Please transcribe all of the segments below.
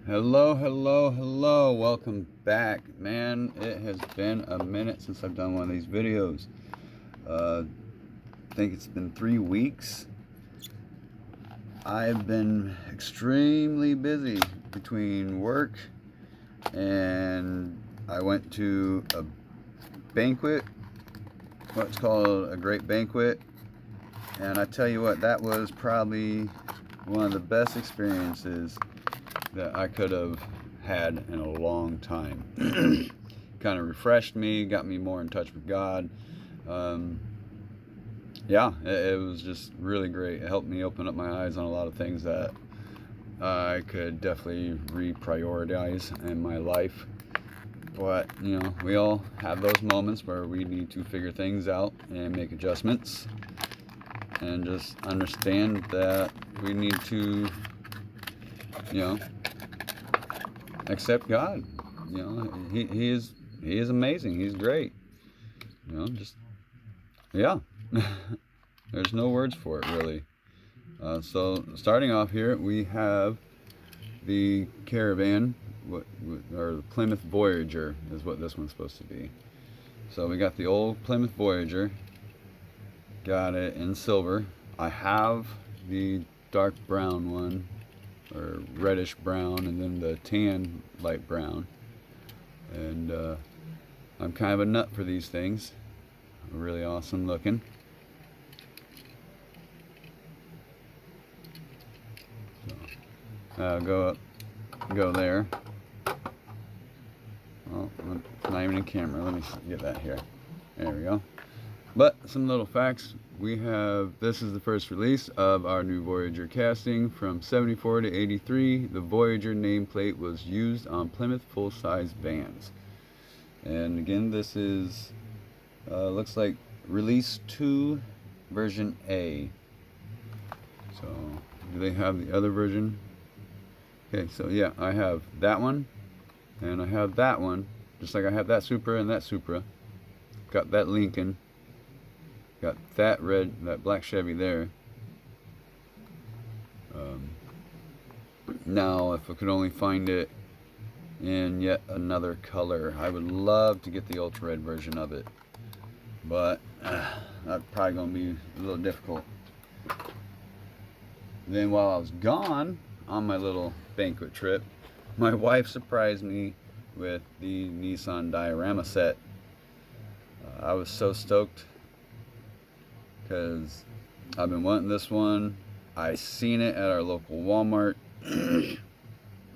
Hello, hello, hello. Welcome back. Man, it has been a minute since I've done one of these videos. I think it's been 3 weeks. I've been extremely busy between work and I went to a banquet, what's called a great banquet. And I tell you what, that was probably one of the best experiences that I could have had in a long time. Kind of refreshed me, got me more in touch with God. Yeah, it was just really great. It helped me open up my eyes on a lot of things that I could definitely reprioritize in my life. But, you know, we all have those moments where we need to figure things out and make adjustments and just understand that we need to, you know, accept God. You know, he is amazing. He's great. You know, just yeah. There's no words for it really. So starting off here, we have the Caravan, or the Plymouth Voyager is what this one's supposed to be. So we got the old Plymouth Voyager. Got it in silver. I have the dark brown one, or reddish brown, and then the tan light brown. And I'm kind of a nut for these things. Really awesome looking. So, go there. Well, it's not even in camera. Let me get that here. There we go. But some little facts. We have, this is the first release of our new Voyager casting from 74 to 83. The Voyager nameplate was used on Plymouth full-size vans. And again, this is, looks like release 2 version A. So, do they have the other version? Okay, so yeah, I have that one, and I have that one, just like I have that Supra and that Supra. Got that Lincoln. Got that that black Chevy there. Now, if I could only find it in yet another color, I would love to get the ultra red version of it. But that's probably going to be a little difficult. Then while I was gone on my little banquet trip, my wife surprised me with the Nissan diorama set. I was so stoked because I've been wanting this one. I seen it at our local Walmart.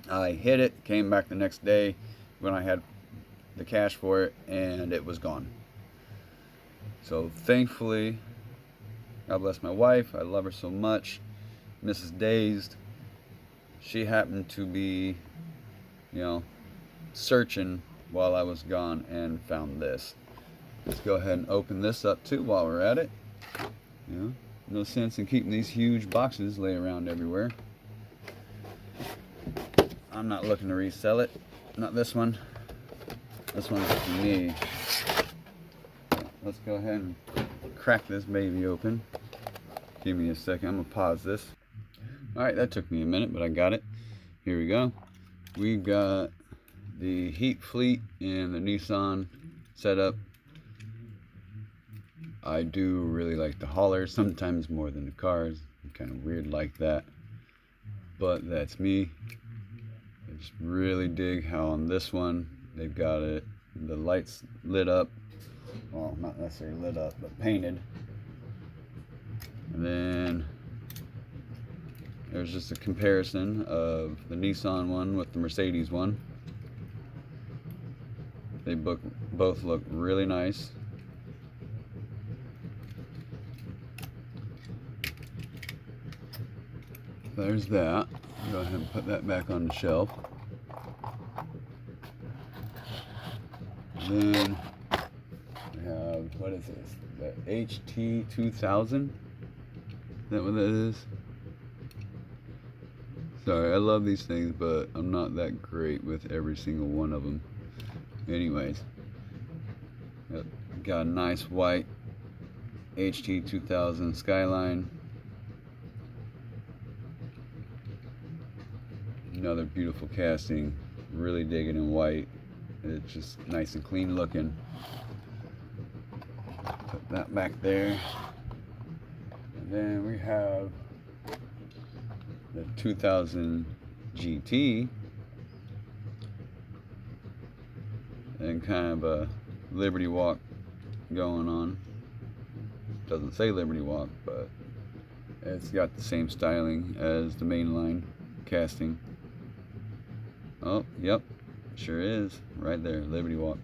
I hit it, came back the next day when I had the cash for it, and it was gone. So thankfully, God bless my wife, I love her so much, Mrs. Dazed, she happened to be, you know, searching while I was gone and found this. Let's go ahead and open this up too while we're at it. You know, no sense in keeping these huge boxes lay around everywhere. I'm not looking to resell it. Not this one. This one's for me. Let's go ahead and crack this baby open. Give me a second. I'm going to pause this. Alright, that took me a minute, but I got it. Here we go. We got the Heat Fleet and the Nissan setup. I do really like the haulers, sometimes more than the cars. I'm kind of weird like that, but that's me. I just really dig how on this one they've got it, the lights lit up, well, not necessarily lit up, but painted. And then there's just a comparison of the Nissan one with the Mercedes one. They both look really nice. There's that. Go ahead and put that back on the shelf. Then we have, what is this? The HT2000? Is that what that is? Sorry, I love these things, but I'm not that great with every single one of them. Anyways, got a nice white HT2000 Skyline. Another beautiful casting, really digging in white. It's just nice and clean looking. Put that back there. And then we have the 2000 GT and kind of a Liberty Walk going on. Doesn't say Liberty Walk, but it's got the same styling as the mainline casting. Oh, yep, sure is. Right there, Liberty Walk,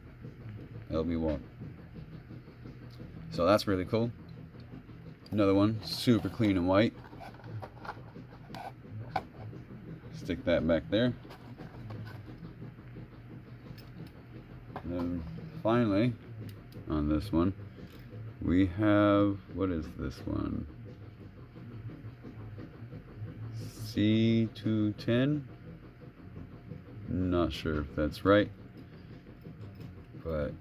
LB Walk. So that's really cool. Another one, super clean and white. Stick that back there. And then finally, on this one, we have, what is this one? C210. Not sure if that's right, but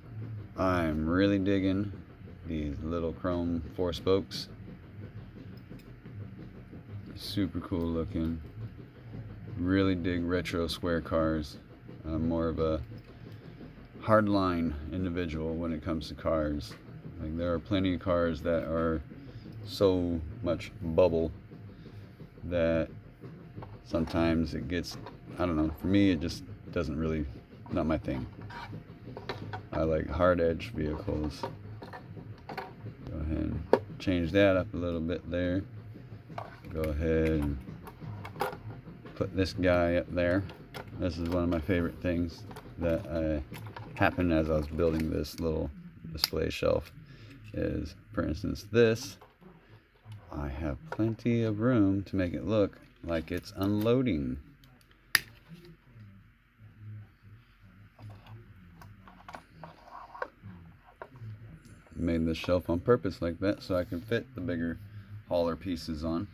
I'm really digging these little chrome 4 spokes. Super cool looking. Really dig retro square cars. I'm more of a hardline individual when it comes to cars. Like, there are plenty of cars that are so much bubble that sometimes it gets, I don't know, for me it just doesn't really, not my thing. I like hard edge vehicles. Go ahead and change that up a little bit there. Go ahead and put this guy up there. This is one of my favorite things that happened as I was building this little display shelf. Is, for instance, this, I have plenty of room to make it look like it's unloading. Made this shelf on purpose like that so I can fit the bigger hauler pieces on.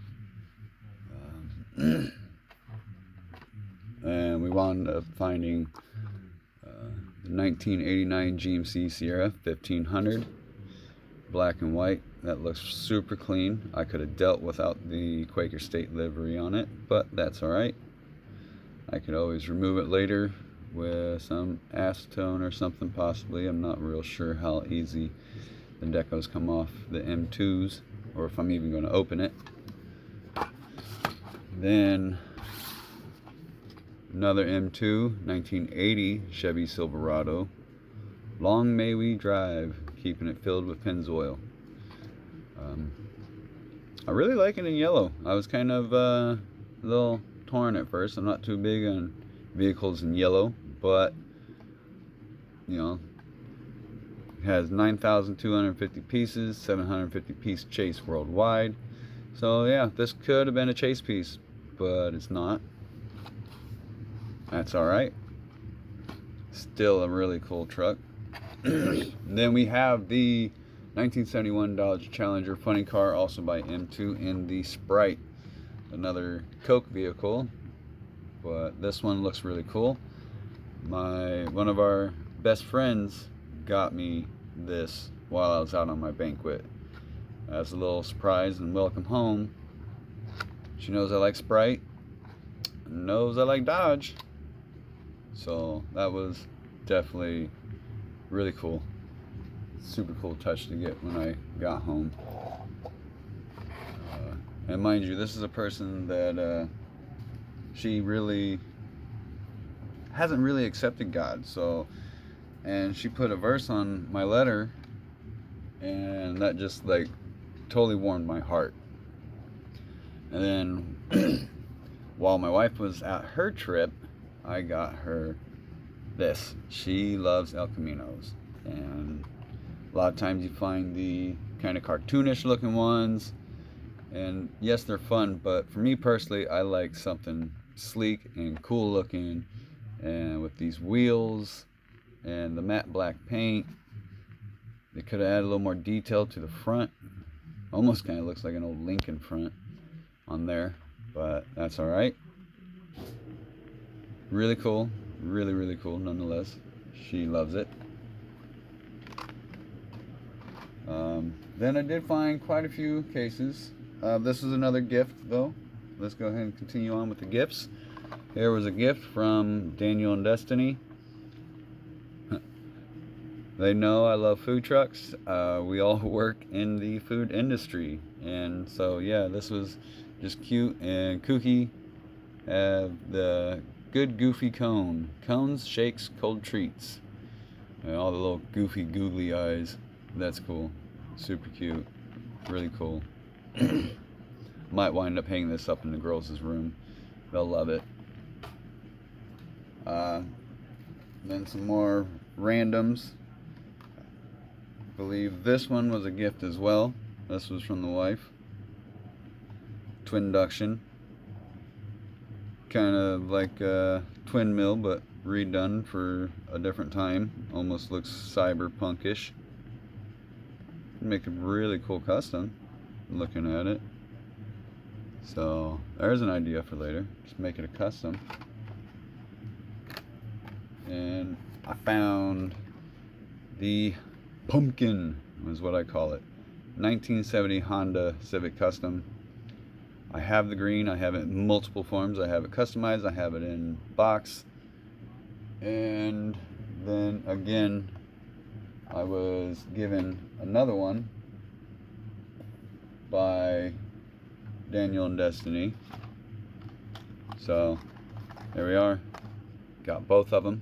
And we wound up finding the 1989 GMC Sierra 1500, black and white. That looks super clean. I could have dealt without the Quaker State livery on it, but that's alright. I could always remove it later with some acetone or something possibly. I'm not real sure how easy the decos come off the M2s, or if I'm even going to open it. Then another M2, 1980 Chevy Silverado. Long may we drive, keeping it filled with Pennzoil. I really like it in yellow. I was kind of a little torn at first. I'm not too big on vehicles in yellow, but you know, it has 9,250 pieces, 750 piece chase worldwide. So yeah, this could have been a chase piece, but it's not. That's alright. Still a really cool truck. Then we have the 1971 Dodge Challenger funny car, also by M2, in the Sprite. Another Coke vehicle, but this one looks really cool. One of our best friends got me this while I was out on my banquet as a little surprise and welcome home. She knows I like Sprite, knows I like Dodge, so that was definitely really cool. Super cool touch to get when I got home. And mind you, this is a person that she really hasn't really accepted God. So, and she put a verse on my letter, and that just like totally warmed my heart. And then while my wife was at her trip, I got her this. She loves El Caminos, and a lot of times you find the kind of cartoonish looking ones, and yes, they're fun, but for me personally, I like something sleek and cool looking, and with these wheels and the matte black paint, they could have added a little more detail to the front. Almost kind of looks like an old Lincoln front on there, but that's alright. Really cool, really cool nonetheless. She loves it. Then I did find quite a few cases. This is another gift though. Let's go ahead and continue on with the gifts. Here was a gift from Daniel and Destiny. They know I love food trucks. We all work in the food industry. And so, yeah, this was just cute and kooky. The good goofy cone. Cones, shakes, cold treats. And all the little goofy googly eyes. That's cool. Super cute. Really cool. Might wind up hanging this up in the girls' room. They'll love it. Then some more randoms. I believe this one was a gift as well. This was from the wife. Twin induction. Kind of like a twin mill, but redone for a different time. Almost looks cyberpunkish. Make a really cool custom. Looking at it. So there's an idea for later. Just make it a custom. And I found the pumpkin, is what I call it. 1970 Honda Civic Custom. I have the green. I have it in multiple forms. I have it customized. I have it in box. And then again, I was given another one by Daniel and Destiny. So there we are. Got both of them.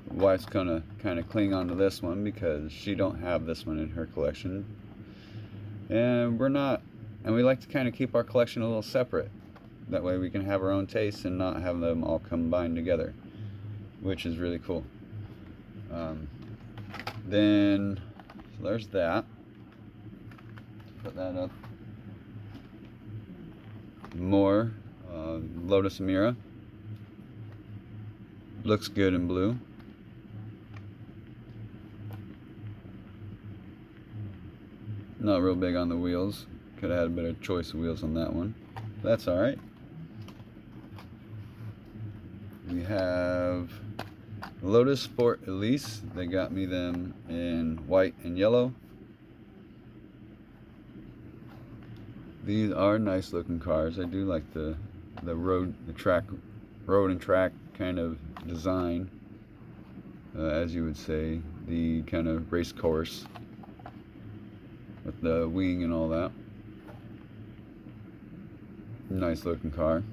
Wife's gonna kind of cling on to this one because she don't have this one in her collection, and we like to kind of keep our collection a little separate. That way we can have our own tastes and not have them all combined together, which is really cool. Then so there's that. Put that up. More Lotus Amira. Looks good in blue. Not real big on the wheels. Could have had a better choice of wheels on that one. That's alright. We have Lotus Sport Elise. They got me them in white and yellow. These are nice looking cars. I do like the road and track kind of design, as you would say, the kind of race course with the wing and all that. Nice looking car.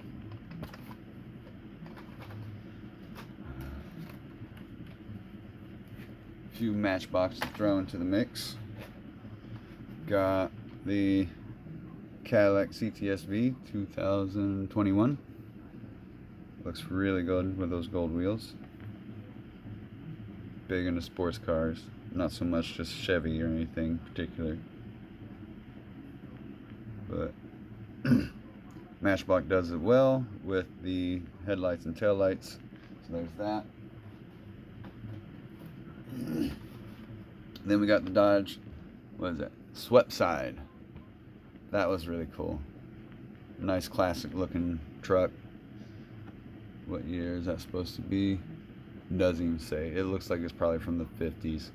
A few Matchbox to throw into the mix. Got the Cadillac CTS-V 2021. Looks really good with those gold wheels. Big into sports cars. Not so much just Chevy or anything particular. But Matchbox does it well with the headlights and taillights. So there's that. Then we got the Dodge, what is it? Swept side. That was really cool. Nice classic looking truck. What year is that supposed to be? Doesn't even say. It looks like it's probably from the 50s.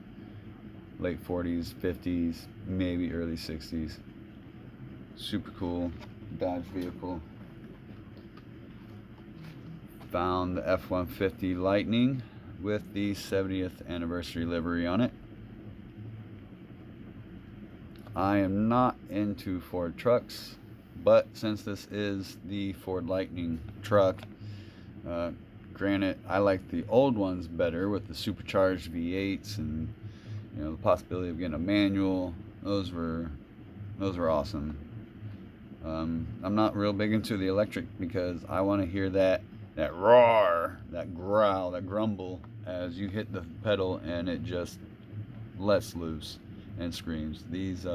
Late 40s, 50s, maybe early 60s. Super cool Dodge vehicle. Found the F-150 Lightning with the 70th anniversary livery on it. I am not into Ford trucks, but since this is the Ford Lightning truck, granted I like the old ones better with the supercharged V8s and the possibility of getting a manual. Those were awesome. I'm not real big into the electric because I want to hear that roar, that growl, that grumble as you hit the pedal and it just lets loose and screams. These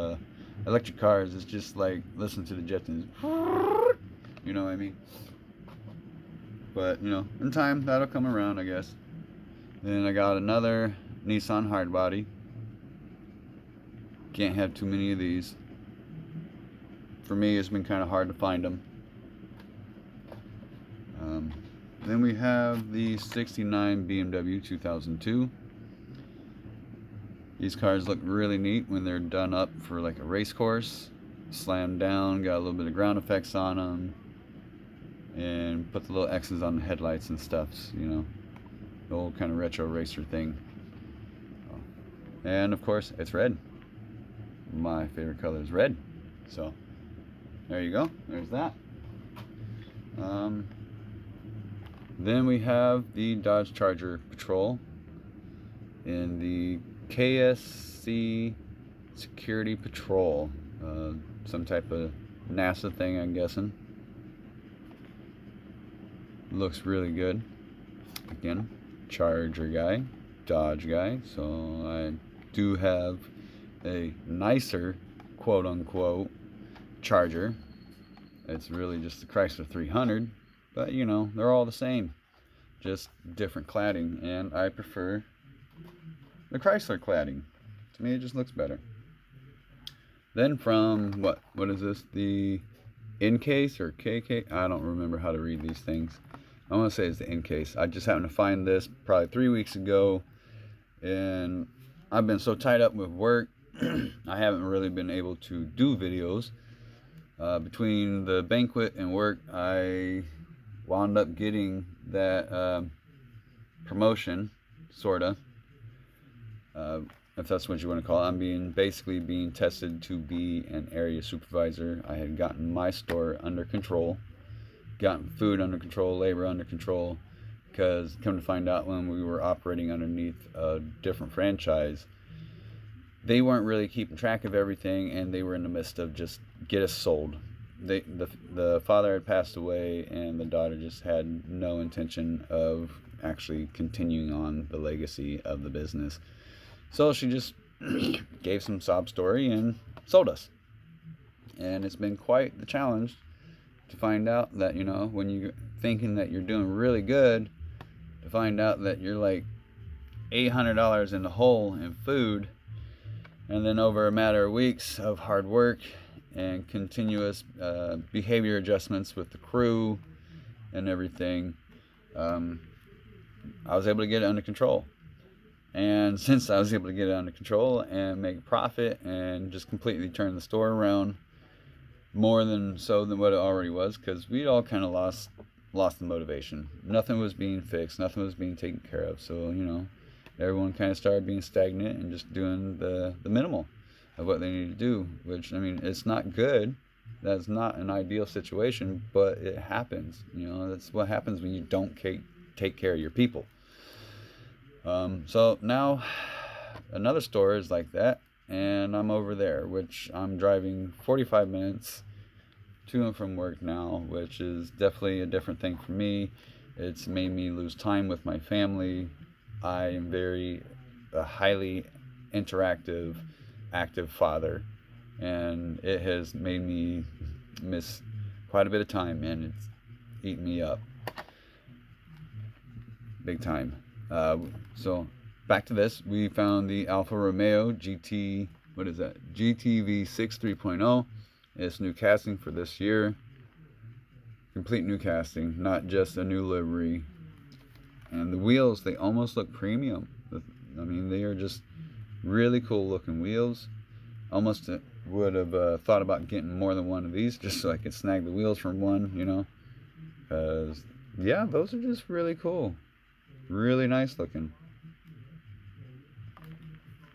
electric cars, it's just like listening to the Jetsons. You know what I mean? But in time that'll come around, I guess. Then I got another Nissan hardbody. Can't have too many of these. For me, it's been kind of hard to find them. Then we have the 69 BMW 2002. These cars look really neat when they're done up for like a race course. Slammed down, got a little bit of ground effects on them. and put the little X's on the headlights and stuff, you know, the old kind of retro racer thing. And of course, it's red. My favorite color is red. So there you go. There's that. Then we have the Dodge Charger Patrol in the KSC Security Patrol. Some type of NASA thing, I'm guessing. Looks really good. Again, Charger guy, Dodge guy. So I do have a nicer, quote unquote, Charger. It's really just the Chrysler 300, but you know, they're all the same, just different cladding, and I prefer the Chrysler cladding. To me, it just looks better. Then from, what is this, the Incase or KK? I don't remember how to read these things. I want to say it's the Incase. I just happened to find this probably 3 weeks ago, and I've been so tied up with work, I haven't really been able to do videos. Between the banquet and work, I wound up getting that promotion, sorta. If that's what you want to call it. I'm basically being tested to be an area supervisor. I had gotten my store under control, gotten food under control, labor under control, because come to find out, when we were operating underneath a different franchise, they weren't really keeping track of everything, and they were in the midst of just get us sold. The father had passed away, and the daughter just had no intention of actually continuing on the legacy of the business. So she just gave some sob story and sold us. And it's been quite the challenge to find out that, you know, when you're thinking that you're doing really good, to find out that you're like $800 in the hole in food, and then over a matter of weeks of hard work and continuous behavior adjustments with the crew and everything, I was able to get it under control. And since I was able to get it under control and make a profit and just completely turn the store around, more than what it already was, because we'd all kind of lost the motivation. Nothing was being fixed, nothing was being taken care of. So, you know, everyone kind of started being stagnant and just doing the minimal of what they need to do, which, I mean, it's not good. That's not an ideal situation, but it happens. You know, that's what happens when you don't take care of your people. So now another store is like that, and I'm over there, which I'm driving 45 minutes to and from work now, which is definitely a different thing for me. It's made me lose time with my family. I am a highly interactive, active father, and it has made me miss quite a bit of time, and it's eaten me up big time. So back to this, we found the Alfa Romeo GTV6 3.0. It's new casting for this year. Complete new casting, not just a new livery. And the wheels, they almost look premium. I mean, they are just really cool looking wheels. Almost would have thought about getting more than one of these just so I could snag the wheels from one, you know. Because, yeah, those are just really cool. Really nice looking.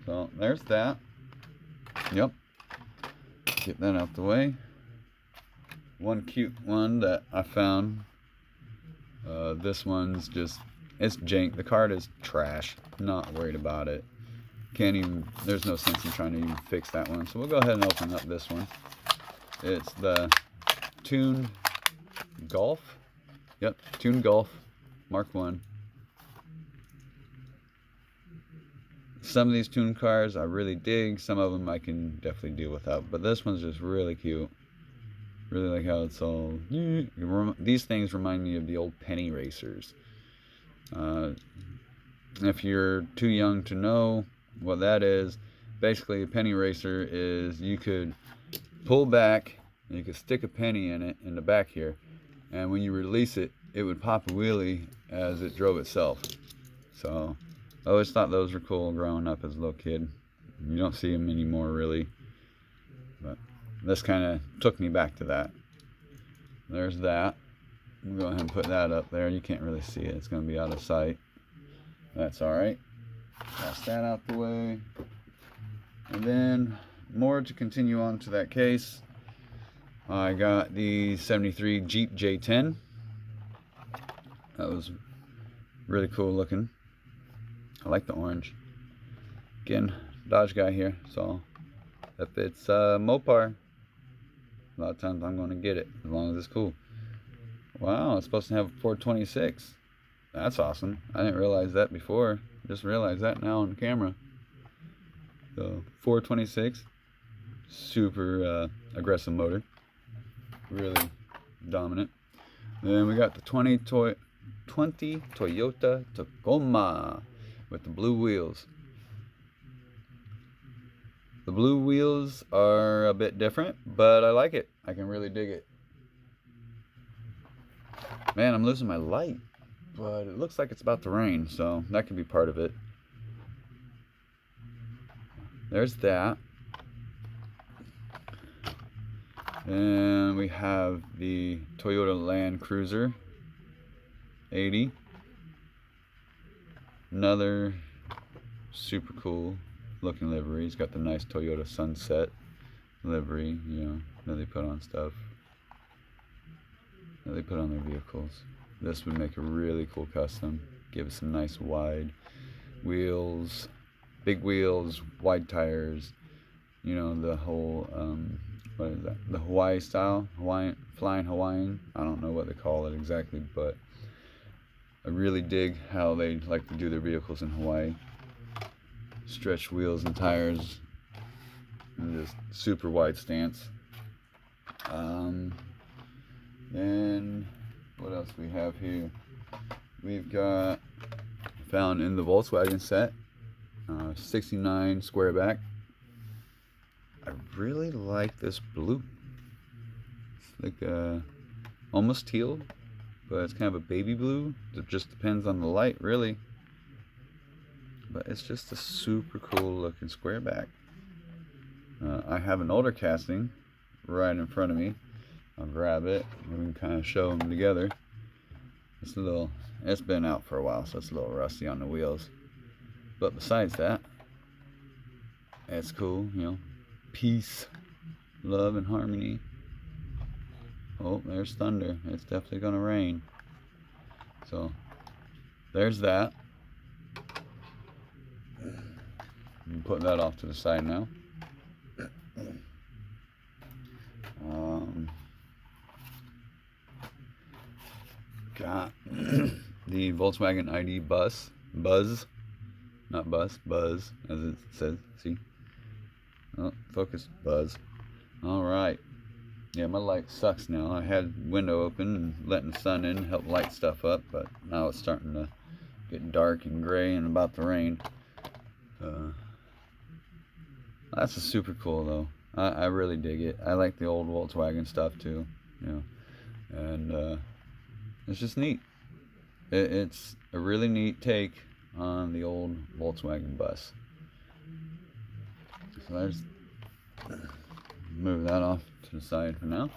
So there's that. Yep. Get that out the way. One cute one that I found. This one's just, it's jank. The card is trash. Not worried about it. There's no sense in trying to even fix that one. So we'll go ahead and open up this one. It's the Tuned Golf. Yep, Tuned Golf Mark 1. Some of these tuned cars I really dig. Some of them I can definitely deal without. But this one's just really cute. Really like how it's all... These things remind me of the old penny racers. If you're too young to know what that is, basically a penny racer is you could pull back and you could stick a penny in it in the back here. And when you release it, it would pop a wheelie as it drove itself. So... I always thought those were cool growing up as a little kid. You don't see them anymore, really. But this kind of took me back to that. There's that. I'm going to go ahead and put that up there. You can't really see it. It's going to be out of sight. That's alright. Pass that out the way. And then, more to continue on to that case, I got the 73 Jeep J10. That was really cool looking. I like the orange. Again, Dodge guy here, so if it's Mopar, a lot of times I'm going to get it, as long as it's cool. Wow, it's supposed to have 426. That's awesome. I didn't realize that before. Just realized that now on camera. So 426, super aggressive motor, really dominant. Then we got the 20 Toyota Tacoma with the blue wheels. The blue wheels are a bit different, but I like it. I can really dig it. Man, I'm losing my light, but it looks like it's about to rain, so that could be part of it. There's that. And we have the Toyota Land Cruiser 80. Another super cool looking livery. He's got the nice Toyota Sunset livery, you know, that they put on stuff, that they put on their vehicles. This would make a really cool custom. Give it some nice wide wheels, big wheels, wide tires, you know, the whole what is that, the Hawaii style, flying Hawaiian. I don't know what they call it exactly, but I really dig how they like to do their vehicles in Hawaii. Stretched wheels and tires, and just super wide stance. And what else we have here? We've got, found in the Volkswagen set, 69 square back. I really like this blue. It's like almost teal, but it's kind of a baby blue. It just depends on the light, really. But it's just a super cool looking square back. I have an older casting right in front of me. I'll grab it and we can kind of show them together. It's been out for a while, so it's a little rusty on the wheels. But besides that, it's cool, you know. Peace, love, and harmony. Oh, there's thunder. It's definitely gonna rain. So there's that. I'm putting that off to the side now. Got the Volkswagen ID Buzz, not bus, Buzz, as it says. See? Oh, focus, Buzz. All right. Yeah, my light sucks now. I had window open and letting the sun in helped light stuff up, but now it's starting to get dark and gray and about to rain. That's a super cool though. I really dig it. I like the old Volkswagen stuff too, you know, and it's just neat. It's a really neat take on the old Volkswagen bus. So there's, move that off to the side for now.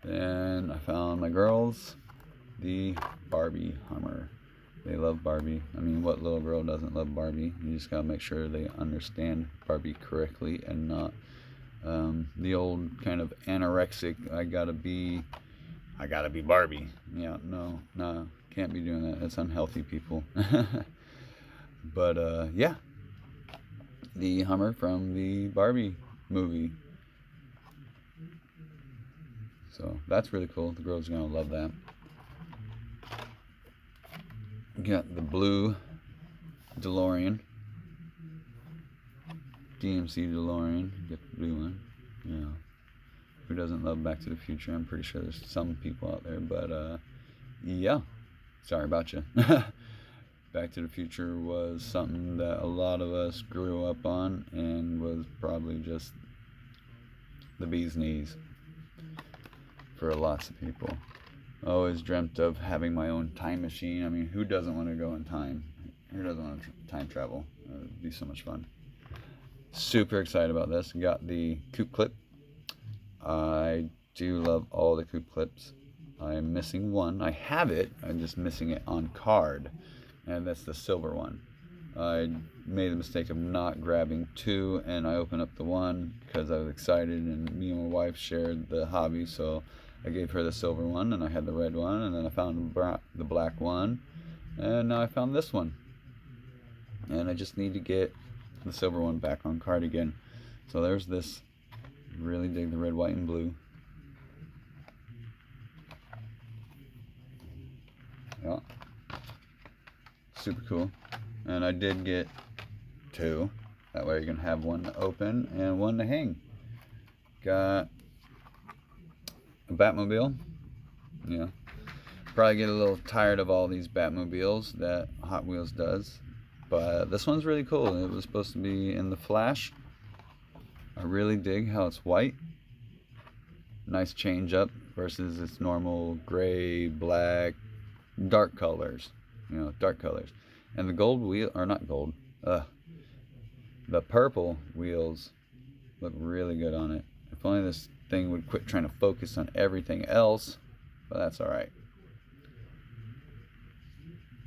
And I found my girls the Barbie Hummer. They love Barbie. I mean, what little girl doesn't love Barbie? You just gotta make sure they understand Barbie correctly and not the old kind of anorexic, I gotta be Barbie. Yeah, no, can't be doing that. It's unhealthy, people. But yeah, the Hummer from the Barbie movie. So that's really cool. The girls are gonna love that. Got the blue DeLorean, DMC DeLorean. Get the blue one. You know, who doesn't love Back to the Future? I'm pretty sure there's some people out there, but yeah, sorry about you. Back to the Future was something that a lot of us grew up on and was probably just the bee's knees for lots of people. I always dreamt of having my own time machine. I mean, who doesn't want to go in time? Who doesn't want to time travel? It would be so much fun. Super excited about this. Got the coupe clip. I do love all the coupe clips. I'm missing one. I have it, I'm just missing it on card, and that's the silver one. I made the mistake of not grabbing two, and I opened up the one because I was excited, and me and my wife shared the hobby, so I gave her the silver one, and I had the red one, and then I found the black one, and now I found this one. And I just need to get the silver one back on card again. So there's this. Really dig the red, white, and blue. Yeah. Super cool. And I did get two. That way you can have one to open and one to hang. Got a Batmobile. Yeah. Probably get a little tired of all these Batmobiles that Hot Wheels does. But this one's really cool. It was supposed to be in the Flash. I really dig how it's white. Nice change up versus its normal gray, black, dark colors. You know, dark colors. And the gold wheel, or not gold, the purple wheels look really good on it. If only this thing would quit trying to focus on everything else, but that's alright.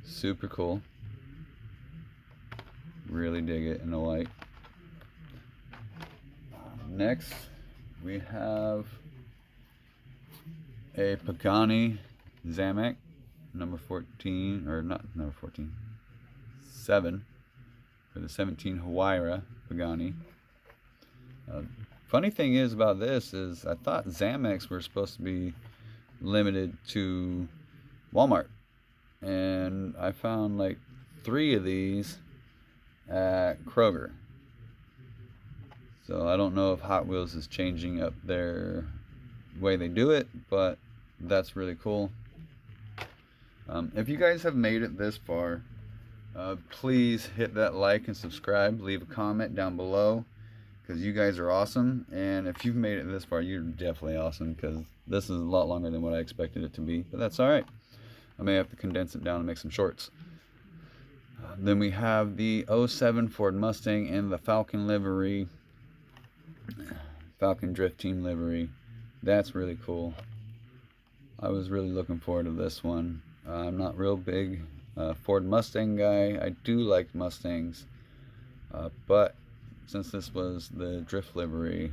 Super cool. Really dig it in the white. Next, we have a Pagani Zamak, number 14, or not number 14, 7, for the 17 Huayra Pagani. Funny thing is about this is I thought Zamaks were supposed to be limited to Walmart, and I found like 3 of these at Kroger. So I don't know if Hot Wheels is changing up their way they do it, but that's really cool. If you guys have made it this far, please hit that like and subscribe. Leave a comment down below, because you guys are awesome. And if you've made it this far, you're definitely awesome, because this is a lot longer than what I expected it to be. But that's alright. I may have to condense it down and make some shorts. Then we have the 07 Ford Mustang in the Falcon livery. Falcon Drift Team livery. That's really cool. I was really looking forward to this one. I'm not real big Ford Mustang guy. I do like Mustangs, but since this was the Drift livery,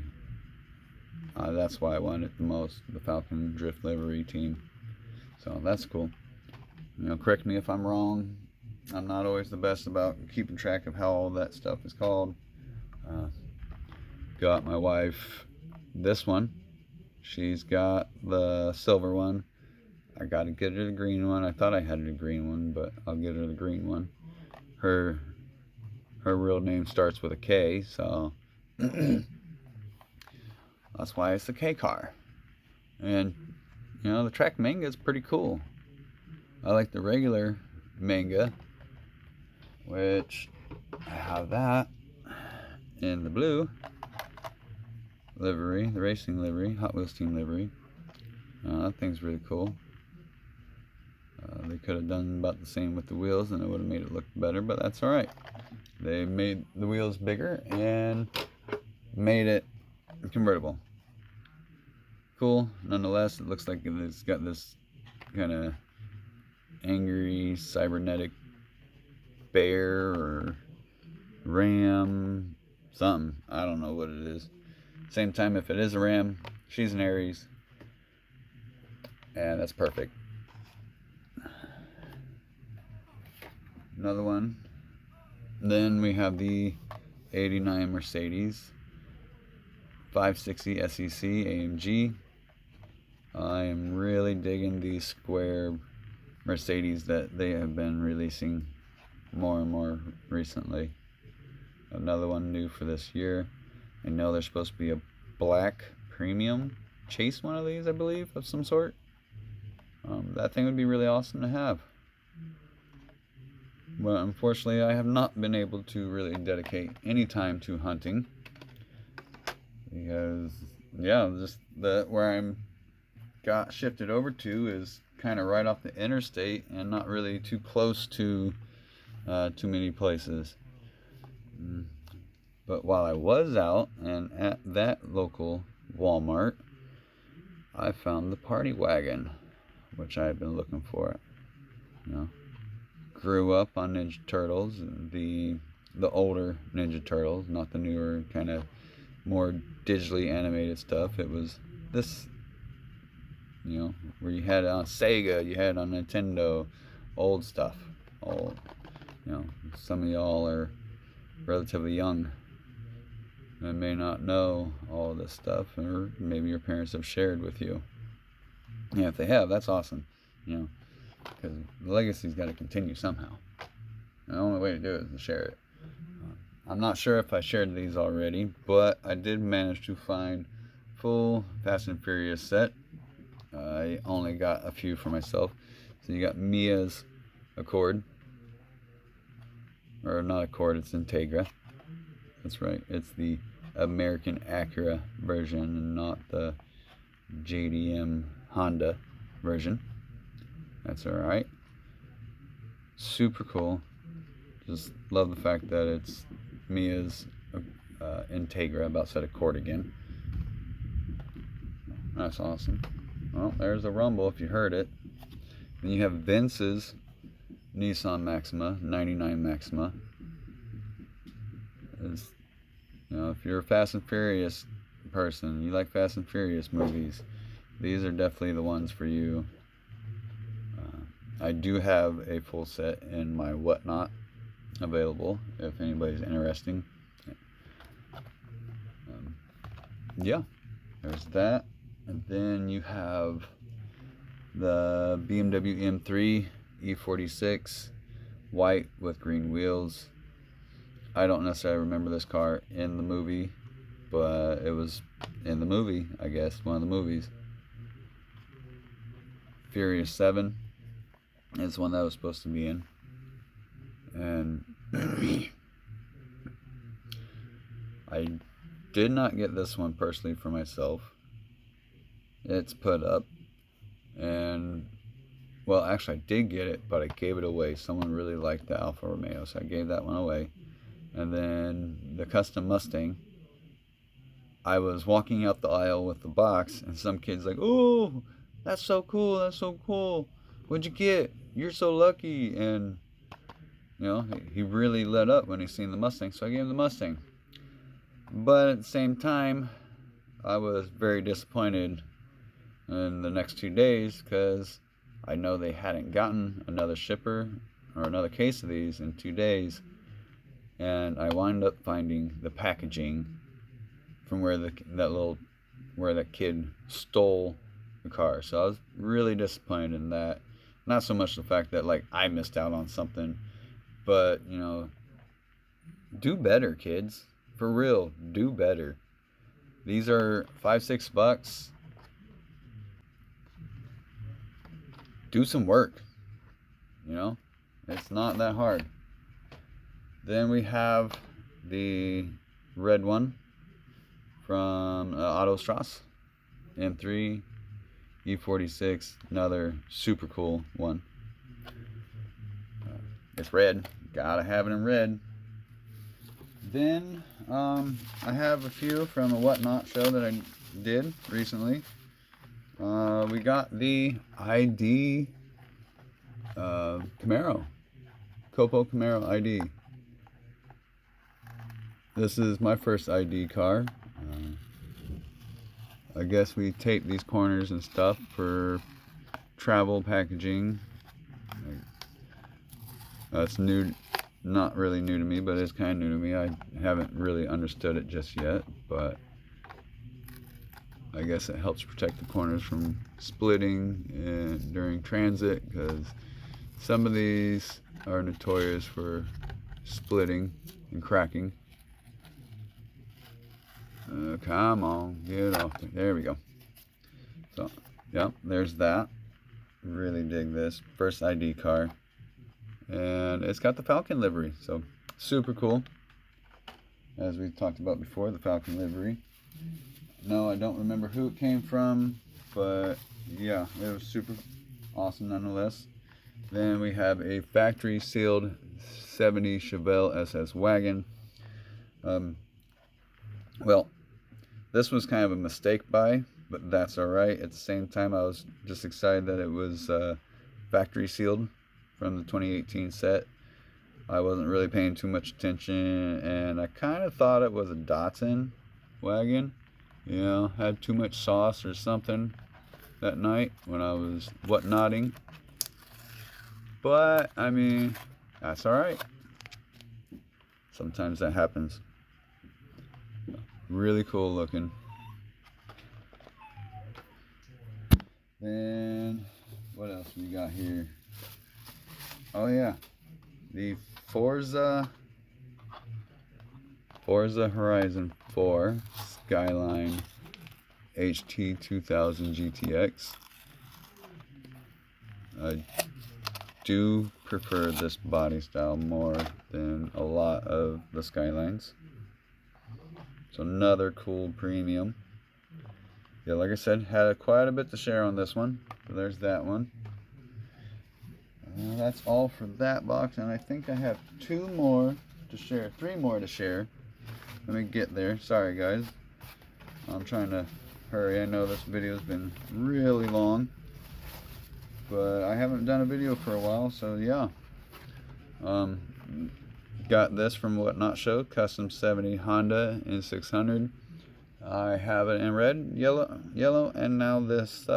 that's why I wanted it the most, the Falcon Drift livery team. So that's cool. You know, correct me if I'm wrong. I'm not always the best about keeping track of how all that stuff is called. Got my wife this one. She's got the silver one. I gotta get her the green one. I thought I had the green one, but I'll get her the green one. Her real name starts with a K, so that's why it's a K car. And you know, the track manga is pretty cool. I like the regular manga, which I have that in the blue livery, the racing livery, Hot Wheels team livery. That thing's really cool. They could have done about the same with the wheels and it would have made it look better, but that's alright. They made the wheels bigger and made it convertible. Cool. Nonetheless, it looks like it's got this kind of angry cybernetic bear or ram something. I don't know what it is. Same time, if it is a ram, she's an Aries, and that's perfect. Another one. Then we have the 89 Mercedes 560 SEC AMG. I am really digging these square Mercedes that they have been releasing more and more recently. Another one new for this year. I know there's supposed to be a black premium chase one of these, I believe, of some sort. That thing would be really awesome to have. But unfortunately, I have not been able to really dedicate any time to hunting. Because, yeah, just where I'm got shifted over to is kind of right off the interstate and not really too close to too many places. But while I was out and at that local Walmart, I found the Party Wagon. which I had been looking for. You know, grew up on Ninja Turtles, the older Ninja Turtles, not the newer kind of more digitally animated stuff. It was this, where you had it on Sega, you had it on Nintendo, old stuff. Old, some of y'all are relatively young and may not know all this stuff, or maybe your parents have shared with you. Yeah, if they have, that's awesome, because the legacy's got to continue somehow. And the only way to do it is to share it. I'm not sure if I shared these already, but I did manage to find full Fast and Furious set. I only got a few for myself. So you got Mia's Accord, or not Accord, it's Integra. That's right, it's the American Acura version and not the JDM Honda version. That's alright. Super cool. Just love the fact that it's Mia's Integra, about said Accord again. That's awesome. Well, there's a rumble if you heard it. Then you have Vince's Nissan Maxima, 99 Maxima. If you're a Fast and Furious person, you like Fast and Furious movies, these are definitely the ones for you. I do have a full set in my Whatnot available if anybody's interested. Yeah, there's that. And then you have the BMW M3 E46 white with green wheels. I don't necessarily remember this car in the movie, but it was in the movie, I guess, one of the movies. Furious 7 is one that I was supposed to be in. And I did not get this one personally for myself. It's put up, and well, actually I did get it, but I gave it away. Someone really liked the Alfa Romeo, so I gave that one away. And then the custom Mustang, I was walking out the aisle with the box, and some kid's like, "Oh, that's so cool, that's so cool. What'd you get? You're so lucky." And he really lit up when he seen the Mustang, so I gave him the Mustang. But at the same time, I was very disappointed in the next 2 days, because I know they hadn't gotten another shipper or another case of these in 2 days, and I wound up finding the packaging from where that kid stole the car. So I was really disappointed in that. Not so much the fact that I missed out on something, but do better, kids. For real, do better. These are $5-6. Do some work. It's not that hard. Then we have the red one from Autostrasse, M3 E46, another super cool one. It's red. Gotta have it in red. Then I have a few from a Whatnot show that I did recently. We got the ID Camaro, Copo Camaro ID. This is my first ID car. I guess we tape these corners and stuff for travel packaging. That's new. Not really new to me, but it's kind of new to me. I haven't really understood it just yet, but I guess it helps protect the corners from splitting during transit, because some of these are notorious for splitting and cracking. Come on, get off there. There we go. So, yep, there's that. Really dig this. First ID car. And it's got the Falcon livery, so super cool. As we talked about before, the Falcon livery. No, I don't remember who it came from, but yeah, it was super awesome nonetheless. Then we have a factory sealed 70 Chevelle SS wagon. Well, this was kind of a mistake buy. but that's all right. At the same time, I was just excited that it was factory sealed from the 2018 set. I wasn't really paying too much attention, and I kind of thought it was a Datsun wagon. You know, had too much sauce or something that night when I was whatnotting. But, I mean, that's alright. Sometimes that happens. Really cool looking. Then, what else we got here? Oh yeah, the Forza Horizon 4 Skyline HT 2000 GTX. I do prefer this body style more than a lot of the Skylines. So another cool premium. Yeah, like I said, had quite a bit to share on this one. So there's that one. That's all for that box, and I think I have three more to share. Let me get there. Sorry guys, I'm trying to hurry. I know this video's been really long, but I haven't done a video for a while, so yeah. Got this from Whatnot Show, custom 70 Honda N600. I have it in red, yellow, and now this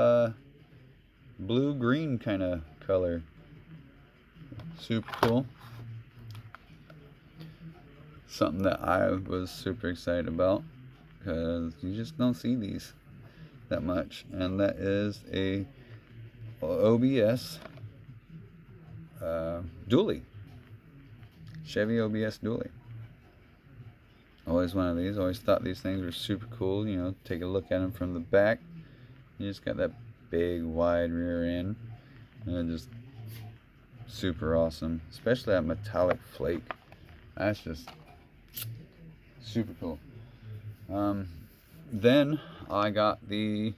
blue-green kind of color. Super cool. Something that I was super excited about, because you just don't see these that much. And that is a OBS dually. Chevy OBS dually. Always one of these. Always thought these things were super cool. You know, take a look at them from the back. You just got that big wide rear end, and just super awesome. Especially that metallic flake. That's just super cool. Then I got the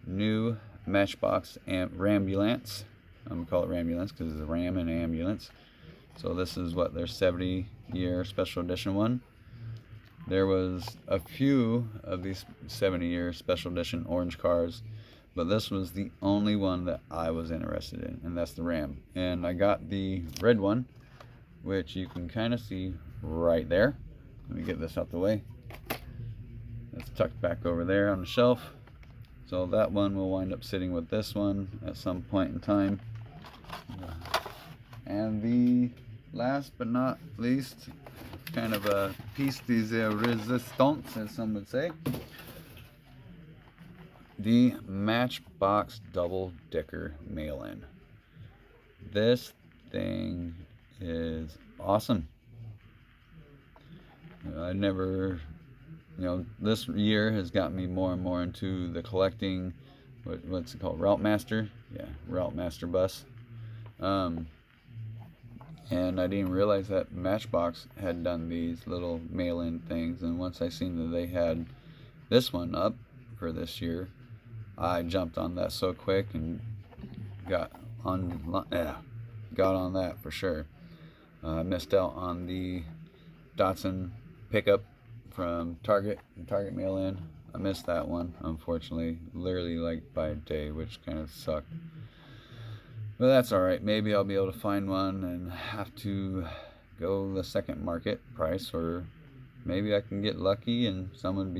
new Matchbox Rambulance. I'm gonna call it Rambulance because it's a Ram and ambulance. So this is what their 70-year special edition one. There was a few of these 70-year special edition orange cars, but this was the only one that I was interested in, and that's the Ram. And I got the red one, which you can kind of see right there. Let me get this out the way. It's tucked back over there on the shelf. So that one will wind up sitting with this one at some point in time. And the last but not least, kind of a piece de resistance, as some would say, the Matchbox double decker mail-in. This thing is awesome. I never, this year has got me more and more into the collecting, what's it called, Route Master? Yeah, Route Master bus. And I didn't realize that Matchbox had done these little mail-in things, and once I seen that they had this one up for this year, I jumped on that so quick and got on that for sure. I missed out on the Datsun pickup from Target mail-in. I missed that one, unfortunately, literally like by a day, which kind of sucked. But that's alright. Maybe I'll be able to find one and have to go the second market price, or maybe I can get lucky and someone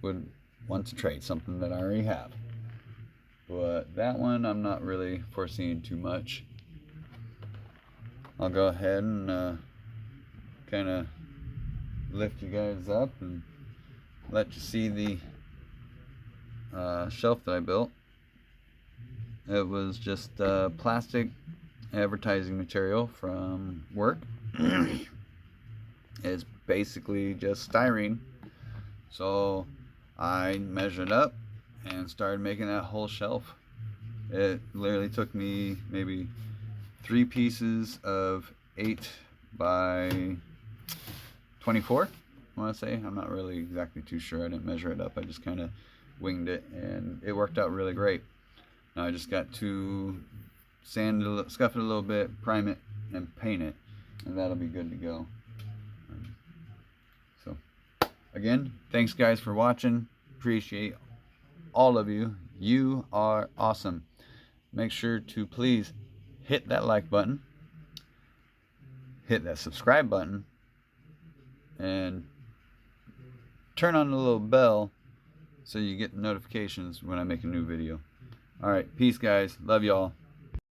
would want to trade something that I already have. But that one I'm not really foreseeing too much. I'll go ahead and kind of lift you guys up and let you see the shelf that I built. It was just plastic advertising material from work. It's basically just styrene. So I measured up and started making that whole shelf. It literally took me maybe 3 pieces of 8 by 24, I want to say. I'm not really exactly too sure. I didn't measure it up. I just kind of winged it, and it worked out really great. Now I just got to scuff it a little bit, prime it, and paint it, and that'll be good to go. So, again, thanks guys for watching. appreciate all of you. You are awesome. Make sure to please hit that like button, hit that subscribe button, and turn on the little bell so you get notifications when I make a new video. Alright, peace guys. Love y'all.